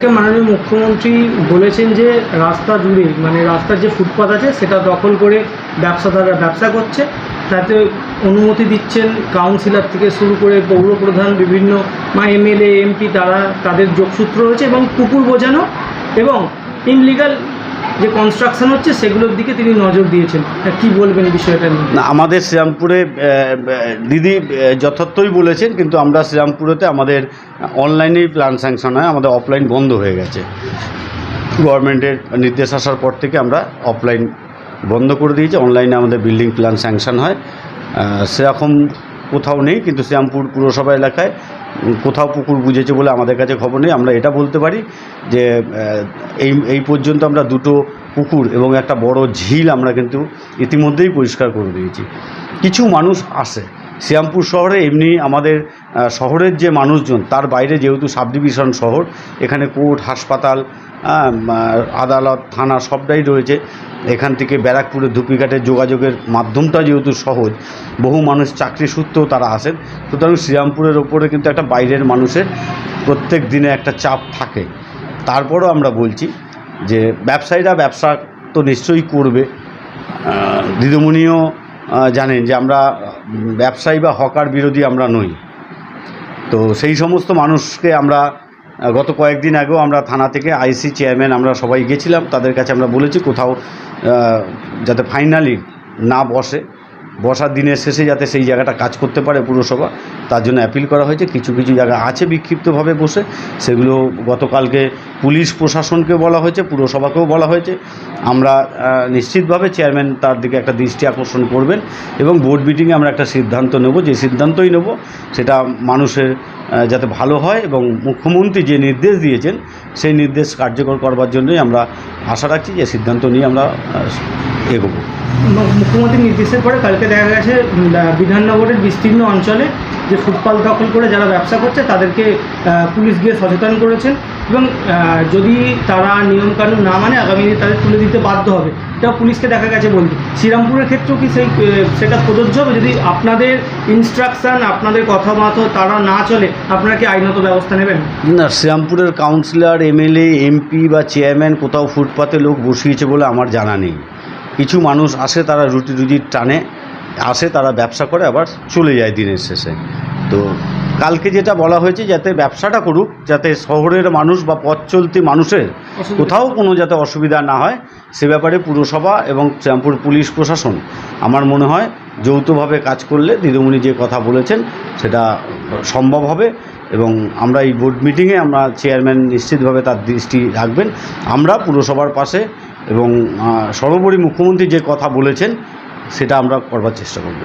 মাননীয় মুখ্যমন্ত্রী বলেছেন যে রাস্তা জুড়ে মানে রাস্তার যে ফুটপাথ আছে সেটা দখল করে ব্যবসাদাররা ব্যবসা করছে, তাতে অনুমতি দিচ্ছেন কাউন্সিলর থেকে শুরু করে পৌরপ্রধান, বিভিন্ন এমএলএ এমপি, তাদের যোগসূত্র রয়েছে এবং পুকুর বোঝানো এবং ইনলিগাল যে কনস্ট্রাকশন হচ্ছে সেগুলোর দিকে তিনি নজর দিয়েছেন। কি বলবেন বিষয়টা নিয়ে? না, আমাদের শ্রীরামপুরে দিদি যথার্থই বলেছেন, কিন্তু আমরা শ্রীরামপুরেতে আমাদের অনলাইনেই প্ল্যান স্যাংশন হয়, আমাদের অফলাইন বন্ধ হয়ে গেছে। গভর্নমেন্টের নির্দেশ আসার পর থেকে আমরা অফলাইন বন্ধ করে দিয়েছি, অনলাইনে আমাদের বিল্ডিং প্ল্যান স্যাংশন হয়। সেরকম কোথাও নেই, কিন্তু শ্রীরামপুর পুরসভা এলাকায় কোথাও পুকুর বুঝেছে বলে আমাদের কাছে খবর নেই। আমরা এটা বলতে পারি যে এই পর্যন্ত আমরা দুটো পুকুর এবং একটা বড় ঝিল আমরা কিন্তু ইতিমধ্যেই পরিষ্কার করে দিয়েছি। কিছু মানুষ আসে শ্রীরামপুর শহরে, এমনি আমাদের শহরের যে মানুষজন, তার বাইরে যেহেতু সাব ডিভিশন শহর, এখানে কোর্ট, হাসপাতাল, আদালত, থানা সবটাই রয়েছে। এখান থেকে ব্যারাকপুরের ধুপিঘাটের যোগাযোগের মাধ্যমটা যেহেতু সহজ, বহু মানুষ চাকরি সূত্রেও তারা আসেন, সুতরাং শ্রীরামপুরের ওপরে কিন্তু একটা বাইরের মানুষের প্রত্যেক দিনে একটা চাপ থাকে। তারপরও আমরা বলছি যে ব্যবসায়ীরা ব্যবসা তো নিশ্চয়ই করবে। দিদিমণিও জানেন যে আমরা ব্যবসায়ী বা হকার বিরোধী আমরা নই। তো সেই সমস্ত মানুষকে আমরা গত কয়েকদিন আগেও আমরা থানা থেকে আইসি চেয়ারম্যান আমরা সবাই গেছিলাম, তাদের কাছে আমরা বলেছি কোথাও যাতে ফাইনালি না বসার দিনের শেষে যাতে সেই জায়গাটা কাজ করতে পারে পুরসভা, তার জন্য অ্যাপিল করা হয়েছে। কিছু কিছু জায়গা আছে বিক্ষিপ্তভাবে বসে, সেগুলো গতকালকে পুলিশ প্রশাসনকে বলা হয়েছে, পুরসভাকেও বলা হয়েছে। আমরা নিশ্চিতভাবে চেয়ারম্যান তার দিকে একটা দৃষ্টি আকর্ষণ করবেন এবং বোর্ড মিটিংয়ে আমরা একটা সিদ্ধান্ত নেব, যে সিদ্ধান্তই নেব সেটা মানুষের যাতে ভালো হয়, এবং মুখ্যমন্ত্রী যে নির্দেশ দিয়েছেন সেই নির্দেশ কার্যকর করবার জন্যই আমরা আশা রাখছি যে সিদ্ধান্ত নিয়ে আমরা এগোবো। মুখ্যমন্ত্রীর নির্দেশের পরে কালকে দেখা গেছে বিধাননগরের বিস্তীর্ণ অঞ্চলে যে ফুটপাথ দখল করে যারা ব্যবসা করছে তাদেরকে পুলিশ গিয়ে সচেতন করেছেন এবং যদি তারা নিয়মকানুন না মানে আগামী দিনে তাদের তুলে দিতে বাধ্য হবে, এটাও পুলিশকে দেখা গেছে বলতে। শ্রীরামপুরের ক্ষেত্রেও কি সেটা প্রযোজ্য হবে? যদি আপনাদের ইনস্ট্রাকশান, আপনাদের কথাবার্তা তারা না চলে, আপনারা কি আইনত ব্যবস্থা নেবেন? না, শ্রীরামপুরের কাউন্সিলর, এমএলএ, এমপি বা চেয়ারম্যান কোথাও ফুটপাতে লোক বসিয়েছে বলে আমার জানা নেই। কিছু মানুষ আসে, তারা রুজির টানে আসে, তারা ব্যবসা করে আবার চলে যায় দিনের শেষে। তো কালকে যেটা বলা হয়েছে যাতে ব্যবসাটা করুক, যাতে শহরের মানুষ বা পথ চলতি মানুষের কোথাও কোনো যাতে অসুবিধা না হয়, সে ব্যাপারে পুরসভা এবং শ্রীরামপুর পুলিশ প্রশাসন আমার মনে হয় যৌথভাবে কাজ করলে দিদিমণি যে কথা বলেছেন সেটা সম্ভব হবে। এবং আমরা এই বোর্ড মিটিংয়ে আমরা চেয়ারম্যান নিশ্চিতভাবে তার দৃষ্টি রাখবেন। আমরা পুরসভার পাশে এবং সর্বোপরি মুখ্যমন্ত্রী যে কথা বলেছেন সেটা আমরা করবার চেষ্টা করব।